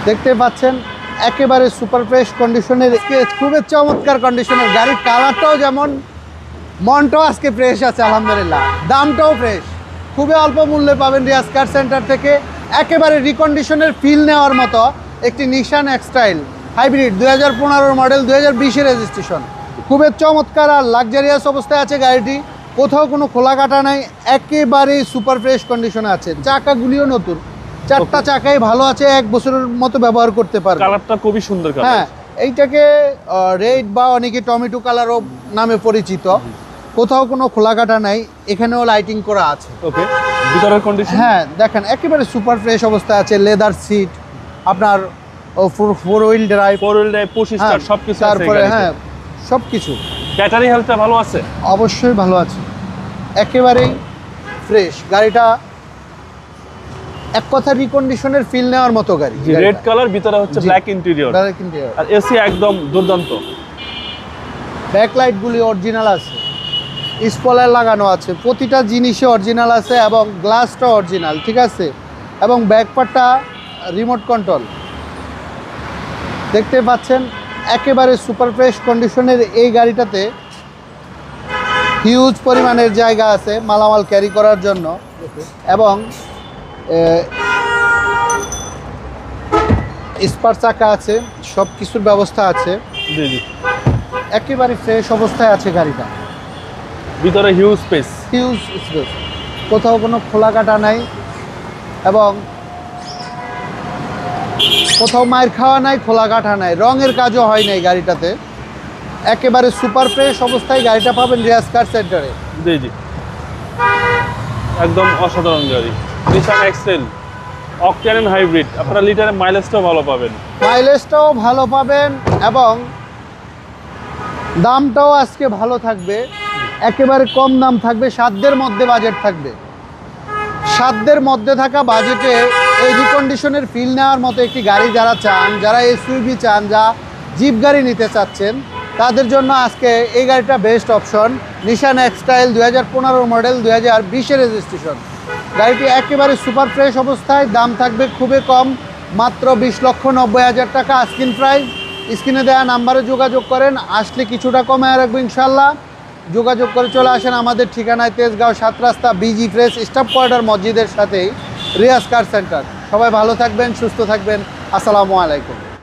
দেখতে পাচ্ছেন একেবারে সুপার ফ্রেশ কন্ডিশনের, খুবই চমৎকার কন্ডিশনের গাড়ির কালারটাও যেমন, মনটাও আজকে ফ্রেশ আছে আলহামদুলিল্লাহ, দামটাও ফ্রেশ। খুবই অল্প মূল্যে পাবেন রিয়াজ কার সেন্টার থেকে একেবারে রিকন্ডিশনের ফিল নেওয়ার মতো একটি নিশান এক্সটাইল হাইব্রিড 2015 মডেল, 2020 রেজিস্ট্রেশন। খুবই চমৎকার আর লাক্সারিয়াস অবস্থায় আছে গাড়িটি, কোথাও কোনো খোলা কাটা নাই, একেবারেই সুপার ফ্রেশ কন্ডিশনে আছে। চাকাগুলিও নতুন, চারটা চাকাই ভালো আছে, 1 বছরের মতো ব্যবহার করতে পারবে। কালারটা খুবই সুন্দর কালার। হ্যাঁ, এইটাকে রেড বা অনেকে টমেটো কালারও নামে পরিচিত। কোথাও কোনো খোলা কাটা নাই, এখানেও লাইটিং করা আছে। ওকে, ভিতরের কন্ডিশন হ্যাঁ দেখেন একেবারে সুপার ফ্রেশ অবস্থায় আছে, লেদার সিট, আপনার ফোর হুইল ড্রাইভ, 25 স্টার সবকিছু আছে। তারপরে হ্যাঁ সবকিছু। ব্যাটারি হেলথটা ভালো আছে? অবশ্যই ভালো আছে, একেবারেই ফ্রেশ গাড়িটা, এক কথা রিকন্ডিশনের ফিল নেওয়ার মতো গাড়ি। রেড কালার, ভিতরে হচ্ছে ব্ল্যাক ইন্টেরিয়র, আর এসি একদম দুর্দান্ত। ব্যাকলাইটগুলি অরিজিনাল আছে, স্পয়লার লাগানো আছে, প্রতিটা জিনিসে অরিজিনাল আছে এবং গ্লাসটা অরিজিনাল, ঠিক আছে। এবং ব্যাকপার্টটা রিমোট কন্ট্রোল। দেখতে পাচ্ছেন একেবারে সুপার ফ্রেশ কন্ডিশনের এই গাড়িটাতে হিউজ পরিমাণের জায়গা আছে মালামাল ক্যারি করার জন্য, এবং স্পার চাকা আছে, সব কিছুর ব্যবস্থা আছে। জি জি, একেবারে ফ্রেশ অবস্থায় আছে গাড়িটা, ভিতরে হিউজ স্পেস। কোথাও কোনো খোলা কাটা নাই এবং কোথাও মায়ের খাওয়া নাই, খোলা কাটা নাই, রঙের কাজও হয় নাই গাড়িটাতে। একেবারে সুপার ফ্রেশ অবস্থায় গাড়িটা পাবেন রিয়াজ কার সেন্টারে। জি জি, একদম অসাধারণ গাড়ি, নিশান এক্সেল অকটেন হাইব্রিড। আপনারা লিটারে মাইলেজটাও ভালো পাবেন, মাইলেজটাও ভালো পাবেন এবং দামটাও আজকে ভালো থাকবে, একেবারে কম দাম থাকবে, সাধ্যের মধ্যে বাজেট থাকবে। সাধ্যের মধ্যে থাকা বাজেটে এই রিকন্ডিশনের ফিল নেওয়ার মতো একটি গাড়ি যারা চান, যারা এসইউভি চান, যা জিপ গাড়ি নিতে চাচ্ছেন, তাদের জন্য আজকে এই গাড়িটা বেস্ট অপশন। নিশান এক্সটাইল 2015 মডেল, 2020 রেজিস্ট্রেশন। গাড়িটি একেবারে সুপার ফ্রেশ অবস্থায়, দাম থাকবে খুবই কম, মাত্র 20,90,000 টাকা আস্কিং প্রাইস। স্ক্রিনে দেওয়া নাম্বারে যোগাযোগ করেন, আসলে কিছুটা কমে রাখবো ইনশাল্লাহ। যোগাযোগ করে চলে আসেন আমাদের ঠিকানায়, তেজগাঁও 7 রাস্তা বিজি ফ্রেশ স্টাফ কোয়ার্টার মসজিদের সাথেই রিয়াজ কার সেন্টার। সবাই ভালো থাকবেন, সুস্থ থাকবেন, আসসালামু আলাইকুম।